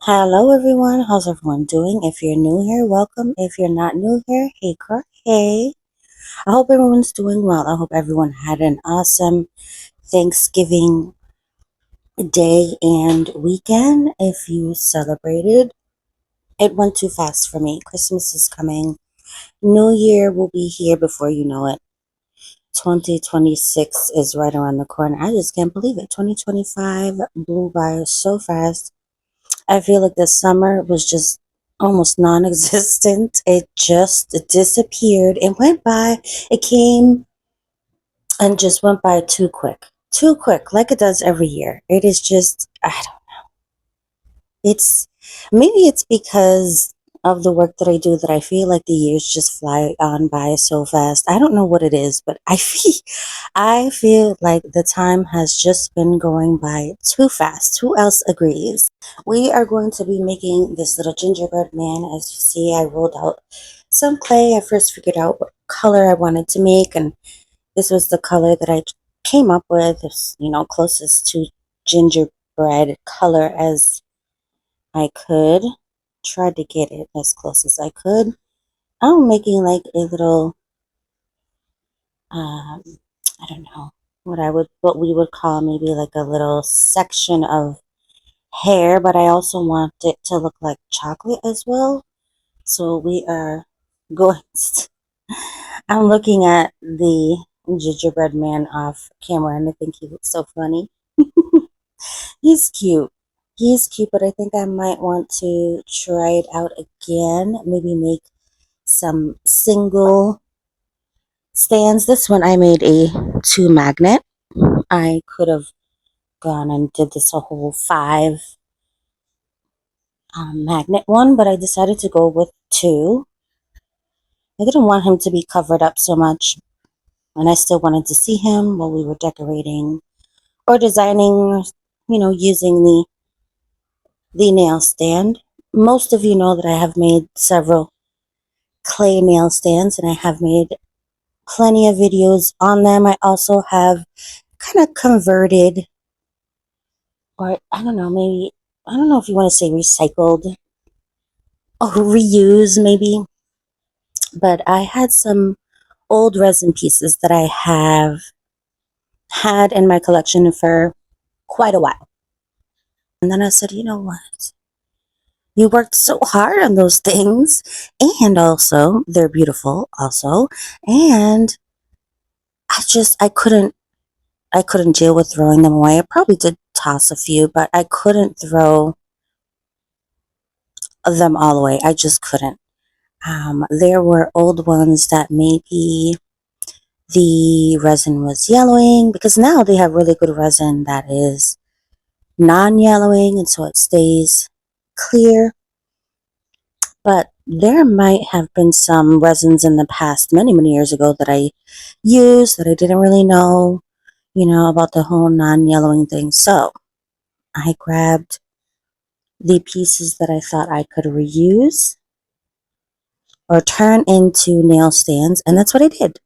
Hello everyone, how's everyone doing? If you're new here, welcome. If you're not new here, hey girl, hey. I hope everyone's doing well. I hope everyone had an awesome Thanksgiving day and weekend. If you celebrated, it went too fast for me. Christmas is coming. New Year will be here before you know it. 2026 is right around the corner. I just can't believe it. 2025 blew by so fast. I feel like the summer was just almost non-existent. It just disappeared. It went by. It came and just went by too quick. Too quick, like it does every year. It is just, I don't, it's, maybe it's because of the work that I do that I feel like the years just fly on by so fast. I don't know what it is, but I feel like the time has just been going by too fast. Who else agrees? We are going to be making this little gingerbread man. As you see, I rolled out some clay. I first figured out what color I wanted to make, and this was the color that I came up with. It's, closest to gingerbread color as I could. Tried to get it as close as I could. I'm making like a little, um, I don't know what we would call maybe like a little section of hair, but I also want it to look like chocolate as well. So we are going. I'm looking at the gingerbread man off camera, and I think he looks so funny. He's cute. He's cute, but I think I might want to try it out again. Maybe make some single stands. This one I made a two magnet. I could have gone and did this a whole five magnet one, but I decided to go with two. I didn't want him to be covered up so much, and I still wanted to see him while we were decorating or designing, using the nail stand. Most of you know that I have made several clay nail stands, and I have made plenty of videos on them. I also have kind of converted, or I don't know, maybe, I don't know if you want to say recycled or reuse maybe, but I had some old resin pieces that I have had in my collection for quite a while. And then I said, you know what? You worked so hard on those things, and also they're beautiful also, and I couldn't deal with throwing them away. I probably did toss a few, but I couldn't throw them all away. I just couldn't. There were old ones that maybe the resin was yellowing, because now they have really good resin that is non-yellowing, and so it stays clear. But there might have been some resins in the past, many, many years ago, that I used that I didn't really know, about the whole non-yellowing thing. So I grabbed the pieces that I thought I could reuse or turn into nail stands, and that's what I did.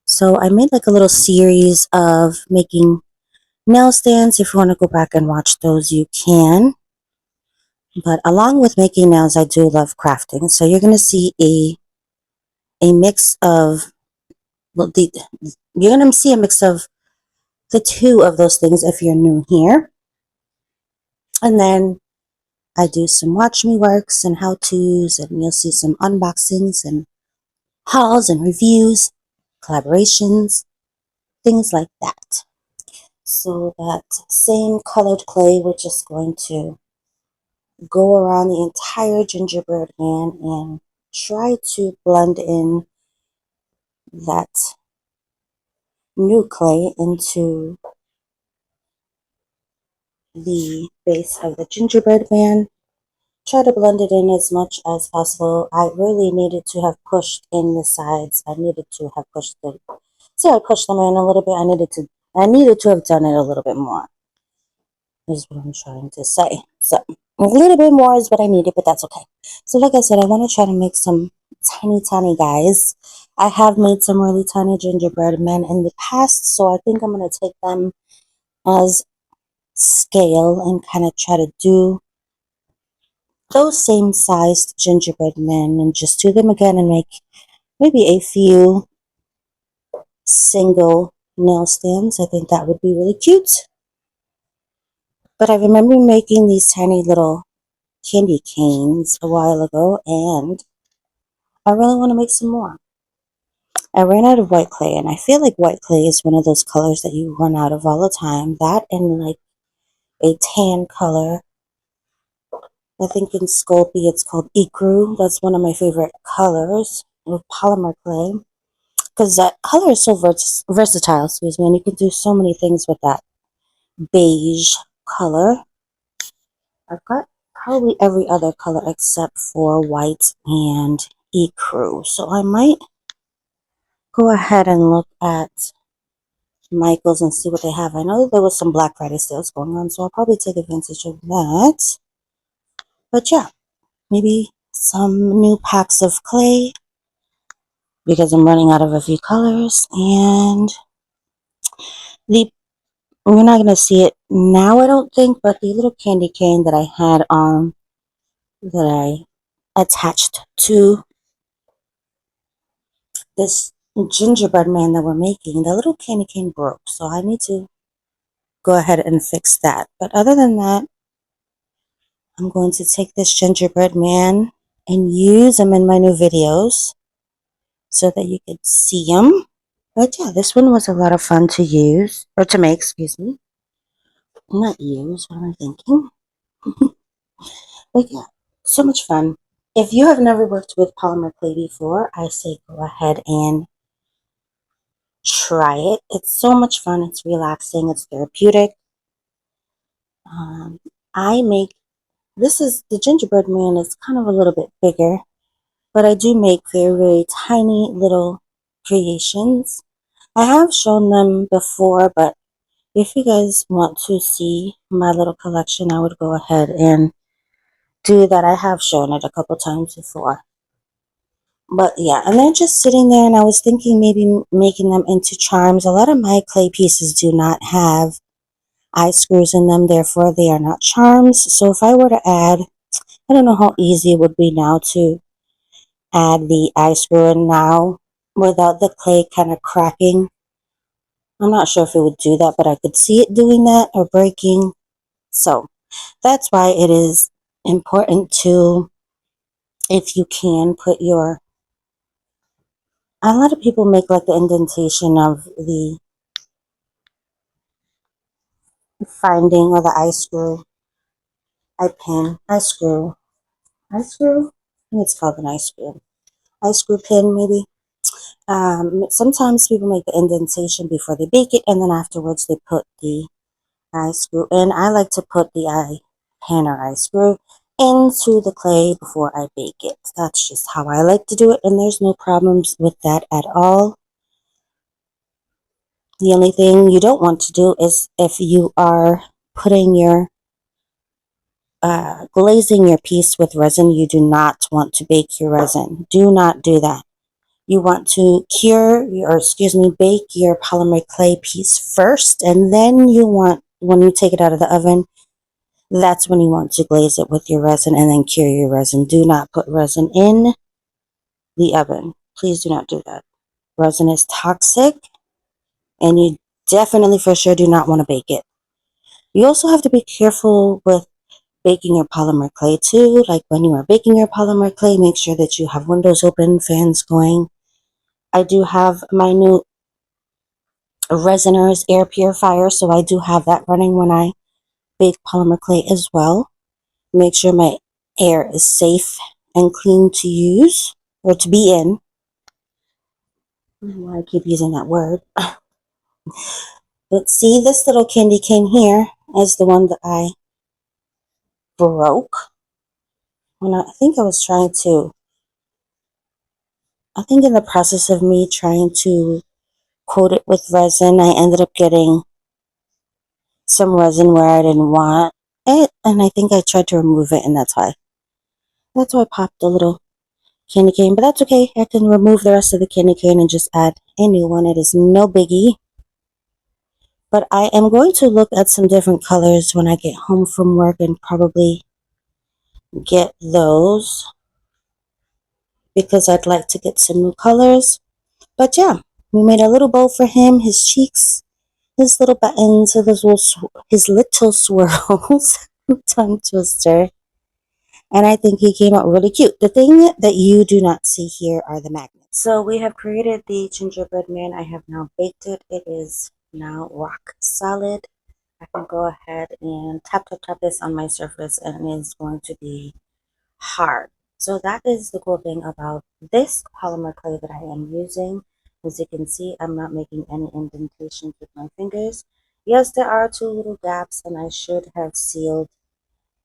So I made like a little series of making nail stands. If you want to go back and watch those, you can. But along with making nails, I do love crafting. So you're going to see a mix of, well, you're going to see a mix of the two of those things if you're new here. And then I do some watch me works and how to's, and you'll see some unboxings and hauls and reviews, collaborations, things like that. So that same colored clay, we're just going to go around the entire gingerbread man and try to blend in that new clay into the base of the gingerbread man. Try to blend it in as much as possible. I really needed to have pushed in the sides. I needed to have pushed them. So I pushed them in a little bit. I needed to have done it a little bit more, is what I'm trying to say. So a little bit more is what I needed, but that's okay. So like I said, I want to try to make some tiny, tiny guys. I have made some really tiny gingerbread men in the past, so I think I'm going to take them as scale and kind of try to do those same sized gingerbread men and just do them again and make maybe a few single nail stands. I think that would be really cute. But I remember making these tiny little candy canes a while ago, and I really want to make some more. I ran out of white clay, and I feel like white clay is one of those colors that you run out of all the time. That and like a tan color. I think in Sculpey it's called ecru. That's one of my favorite colors with polymer clay because that color is so versatile, excuse me, and you can do so many things with that beige color. I've got probably every other color except for white and ecru. So I might go ahead and look at Michael's and see what they have. I know that there was some Black Friday sales going on, so I'll probably take advantage of that. But yeah, maybe some new packs of clay because I'm running out of a few colors. And the we're not gonna see it now, I don't think, but the little candy cane that I had on that I attached to this gingerbread man that we're making, the little candy cane broke, so I need to go ahead and fix that. But other than that, I'm going to take this gingerbread man and use him in my new videos so that you could see him. But yeah, this one was a lot of fun to use, or to make, excuse me. Not use, what am I thinking? But yeah, so much fun. If you have never worked with polymer clay before, I say go ahead and try it. It's so much fun. It's relaxing. It's therapeutic. Um, I make, this is, the gingerbread man is kind of a little bit bigger, but I do make very, very tiny little creations. I have shown them before, but if you guys want to see my little collection, I would go ahead and do that. I have shown it a couple times before. But yeah, and they're just sitting there, and I was thinking maybe making them into charms. A lot of my clay pieces do not have eye screws in them, therefore they are not charms. So if I were to add, I don't know how easy it would be now to add the eye screw in now without the clay kind of cracking. I'm not sure if it would do that, but I could see it doing that or breaking. So that's why it is important to, if you can, put your, a lot of people make like the indentation of the finding or the eye screw, eye screw, I think it's called an eye screw pin maybe. Sometimes people make the indentation before they bake it, and then afterwards they put the eye screw in. I like to put the eye pin or eye screw into the clay before I bake it. That's just how I like to do it, and there's no problems with that at all. The only thing you don't want to do is if you are putting your glazing your piece with resin, you do not want to bake your resin. Do not do that. You want to bake your polymer clay piece first, and then you want, when you take it out of the oven, that's when you want to glaze it with your resin and then cure your resin. Do not put resin in the oven. Please do not do that. Resin is toxic, and you definitely for sure do not want to bake it. You also have to be careful with baking your polymer clay too. Like when you are baking your polymer clay, make sure that you have windows open, fans going. I do have my new Resiners air purifier, so I do have that running when I bake polymer clay as well. Make sure my air is safe and clean to use or to be in. I don't know why I keep using that word. But see, this little candy cane here is the one that I broke when I think I was trying to, I think in the process of me trying to coat it with resin, I ended up getting some resin where I didn't want it, and I think I tried to remove it, and that's why I popped a little candy cane. But that's okay, I can remove the rest of the candy cane and just add a new one. It is no biggie. But I am going to look at some different colors when I get home from work and probably get those because I'd like to get some new colors. But yeah, we made a little bow for him, his cheeks, his little buttons, his little swirls, tongue twister. And I think he came out really cute. The thing that you do not see here are the magnets. So we have created the gingerbread man. I have now baked it. It is now rock solid. I can go ahead and tap this on my surface and it is going to be hard. So that is the cool thing about this polymer clay that I am using. As you can see, I'm not making any indentations with my fingers. Yes, there are two little gaps and I should have sealed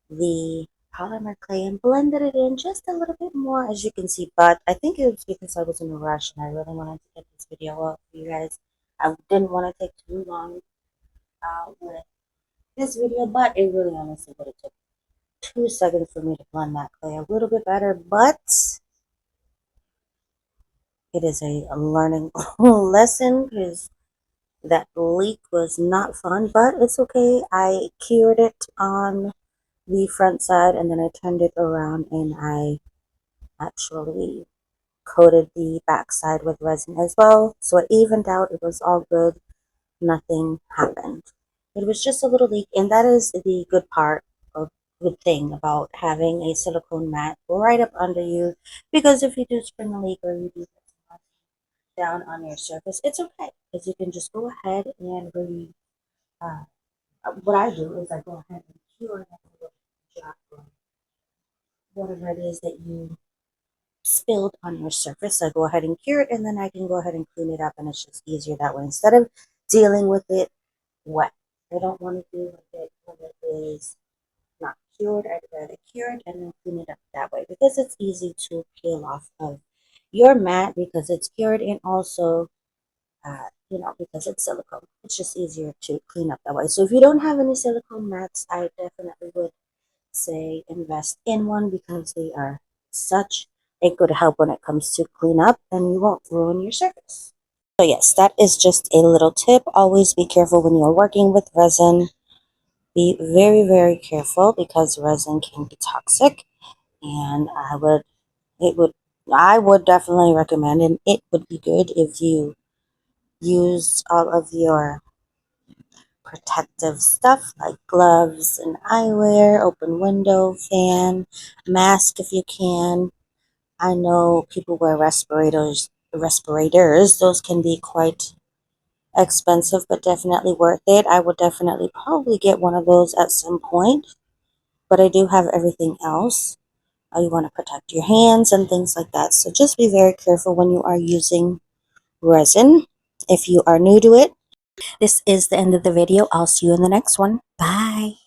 the polymer clay and blended it in just a little bit more, as you can see. But I think it was because I was in a rush and I really wanted to get this video up for you guys. I didn't want to take too long with this video, but it really honestly would have took 2 seconds for me to blend that clay a little bit better, but it is a learning lesson because that leak was not fun, but it's okay. I cured it on the front side and then I turned it around and I actually coated the back side with resin as well. So it evened out. It was all good. Nothing happened. It was just a little leak, and that is the good part or good thing about having a silicone mat right up under you, because if you do spring a leak or you do down on your surface, it's okay because you can just go ahead and really what I do is I go ahead and cure that little whatever it is that you spilled on your surface. I go ahead and cure it and then I can go ahead and clean it up, and it's just easier that way instead of dealing with it wet. I don't want to deal with it when it is not cured. I'd rather cure it and then clean it up that way because it's easy to peel off of your mat because it's cured, and also because it's silicone. It's just easier to clean up that way. So if you don't have any silicone mats, I definitely would say invest in one because they are such a good help when it comes to clean up and you won't ruin your surface. So yes, that is just a little tip. Always be careful when you're working with resin. Be very, very careful because resin can be toxic, and I would definitely recommend, and it would be good if you use all of your protective stuff like gloves and eyewear, open window, fan, mask if you can. I know people wear respirators. Those can be quite expensive, but definitely worth it. I would definitely probably get one of those at some point, but I do have everything else. You want to protect your hands and things like that. So just be very careful when you are using resin. If you are new to it, this is the end of the video. I'll see you in the next one. Bye.